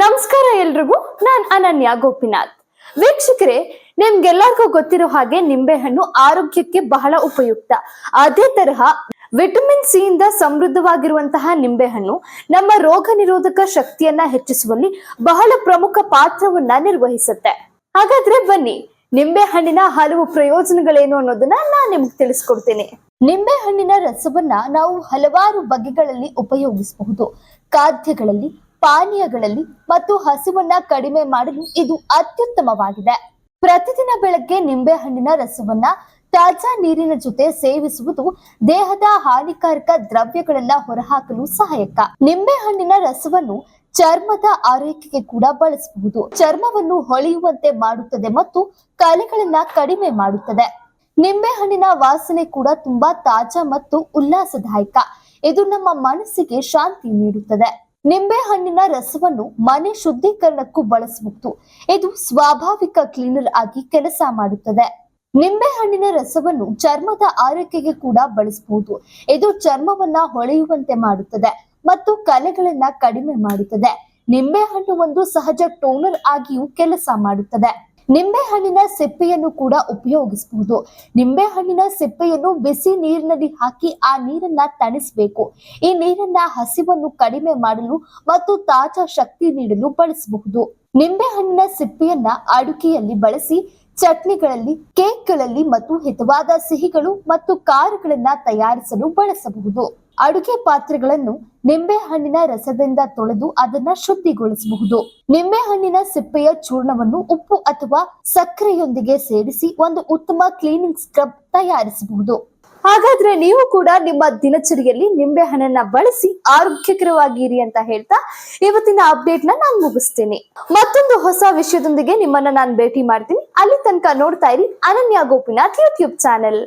ನಮಸ್ಕಾರ ಎಲ್ರಿಗೂ, ನಾನ್ ಅನನ್ಯ ಗೋಪಿನಾಥ್. ವೀಕ್ಷಕರೇ, ನಿಮ್ಗೆಲ್ಲರಿಗೂ ಗೊತ್ತಿರೋ ಹಾಗೆ ನಿಂಬೆಹಣ್ಣು ಆರೋಗ್ಯಕ್ಕೆ ಬಹಳ ಉಪಯುಕ್ತ. ಅದೇ ತರಹ ವಿಟಮಿನ್ ಸಿ ಇಂದ ಸಮೃದ್ಧವಾಗಿರುವಂತಹ ನಿಂಬೆಹಣ್ಣು ನಮ್ಮ ರೋಗ ನಿರೋಧಕ ಶಕ್ತಿಯನ್ನ ಹೆಚ್ಚಿಸುವಲ್ಲಿ ಬಹಳ ಪ್ರಮುಖ ಪಾತ್ರವನ್ನ ನಿರ್ವಹಿಸುತ್ತೆ. ಹಾಗಾದ್ರೆ ಬನ್ನಿ, ನಿಂಬೆಹಣ್ಣಿನ ಹಲವು ಪ್ರಯೋಜನಗಳೇನು ಅನ್ನೋದನ್ನ ನಾನ್ ನಿಮ್ಗೆ ತಿಳಿಸ್ಕೊಡ್ತೇನೆ. ನಿಂಬೆಹಣ್ಣಿನ ರಸವನ್ನ ನಾವು ಹಲವಾರು ಬಗೆಗಳಲ್ಲಿ ಉಪಯೋಗಿಸಬಹುದು. ಖಾದ್ಯಗಳಲ್ಲಿ, ಪಾನೀಯಗಳಲ್ಲಿ ಮತ್ತು ಹಸಿವನ್ನ ಕಡಿಮೆ ಮಾಡಲು ಇದು ಅತ್ಯುತ್ತಮವಾಗಿದೆ. ಪ್ರತಿದಿನ ಬೆಳಗ್ಗೆ ನಿಂಬೆಹಣ್ಣಿನ ರಸವನ್ನ ತಾಜಾ ನೀರಿನ ಜೊತೆ ಸೇವಿಸುವುದು ದೇಹದ ಹಾನಿಕಾರಕ ದ್ರವ್ಯಗಳನ್ನ ಹೊರಹಾಕಲು ಸಹಾಯಕ. ನಿಂಬೆಹಣ್ಣಿನ ರಸವನ್ನು ಚರ್ಮದ ಆರೈಕೆಗೆ ಕೂಡ ಬಳಸಬಹುದು. ಚರ್ಮವನ್ನು ಹೊಳೆಯುವಂತೆ ಮಾಡುತ್ತದೆ ಮತ್ತು ಕಲೆಗಳನ್ನ ಕಡಿಮೆ ಮಾಡುತ್ತದೆ. ನಿಂಬೆಹಣ್ಣಿನ ವಾಸನೆ ಕೂಡ ತುಂಬಾ ತಾಜಾ ಮತ್ತು ಉಲ್ಲಾಸದಾಯಕ. ಇದು ನಮ್ಮ ಮನಸ್ಸಿಗೆ ಶಾಂತಿ ನೀಡುತ್ತದೆ. ನಿಂಬೆಹಣ್ಣಿನ ರಸವನ್ನು ಮನೆ ಶುದ್ಧೀಕರಣಕ್ಕೂ ಬಳಸಬಹುದು. ಇದು ಸ್ವಾಭಾವಿಕ ಕ್ಲೀನರ್ ಆಗಿ ಕೆಲಸ ಮಾಡುತ್ತದೆ. ನಿಂಬೆಹಣ್ಣಿನ ರಸವನ್ನು ಚರ್ಮದ ಆರೈಕೆಗೆ ಕೂಡ ಬಳಸಬಹುದು. ಇದು ಚರ್ಮವನ್ನ ಹೊಳೆಯುವಂತೆ ಮಾಡುತ್ತದೆ ಮತ್ತು ಕಲೆಗಳನ್ನ ಕಡಿಮೆ ಮಾಡುತ್ತದೆ. ನಿಂಬೆಹಣ್ಣು ಒಂದು ಸಹಜ ಟೋನರ್ ಆಗಿಯೂ ಕೆಲಸ ಮಾಡುತ್ತದೆ. ನಿಂಬೆಹಣ್ಣಿನ ಸಿಪ್ಪೆಯನ್ನು ಕೂಡ ಉಪಯೋಗಿಸಬಹುದು. ನಿಂಬೆಹಣ್ಣಿನ ಸಿಪ್ಪೆಯನ್ನು ಬಿಸಿ ನೀರಿನಲ್ಲಿ ಹಾಕಿ ಆ ನೀರನ್ನ ತಣಿಸಬೇಕು. ಈ ನೀರನ್ನ ಹಸಿವನ್ನು ಕಡಿಮೆ ಮಾಡಲು ಮತ್ತು ತಾಜಾ ಶಕ್ತಿ ನೀಡಲು ಬಳಸಬಹುದು. ನಿಂಬೆಹಣ್ಣಿನ ಸಿಪ್ಪೆಯನ್ನ ಅಡುಗೆಯಲ್ಲಿ ಬಳಸಿ ಚಟ್ನಿಗಳಲ್ಲಿ, ಕೇಕ್ಗಳಲ್ಲಿ ಮತ್ತು ಹಿತವಾದ ಸಿಹಿಗಳು ಮತ್ತು ಖಾರಗಳನ್ನ ತಯಾರಿಸಲು ಬಳಸಬಹುದು. ಅಡುಗೆ ಪಾತ್ರೆಗಳನ್ನು ನಿಂಬೆಹಣ್ಣಿನ ರಸದಿಂದ ತೊಳೆದು ಅದನ್ನ ಶುದ್ಧಿಗೊಳಿಸಬಹುದು. ನಿಂಬೆಹಣ್ಣಿನ ಸಿಪ್ಪೆಯ ಚೂರ್ಣವನ್ನು ಉಪ್ಪು ಅಥವಾ ಸಕ್ಕರೆಯೊಂದಿಗೆ ಸೇರಿಸಿ ಒಂದು ಉತ್ತಮ ಕ್ಲೀನಿಂಗ್ ಸ್ಕ್ರಬ್ ತಯಾರಿಸಬಹುದು. ಹಾಗಾದ್ರೆ ನೀವು ಕೂಡ ನಿಮ್ಮ ದಿನಚರಿಯಲ್ಲಿ ನಿಂಬೆಹಣ್ಣನ್ನ ಬಳಸಿ ಆರೋಗ್ಯಕರವಾಗಿರಿ ಅಂತ ಹೇಳ್ತಾ ಇವತ್ತಿನ ಅಪ್ಡೇಟ್ ನಾನು ಮುಗಿಸ್ತೇನೆ. ಮತ್ತೊಂದು ಹೊಸ ವಿಷಯದೊಂದಿಗೆ ನಿಮ್ಮನ್ನ ನಾನು ಭೇಟಿ ಮಾಡ್ತೀನಿ. ಅಲ್ಲಿ ತನಕ ನೋಡ್ತಾ ಇರಿ ಅನನ್ಯ ಗೋಪಿನಾಥ್ ಯೂಟ್ಯೂಬ್ ಚಾನೆಲ್.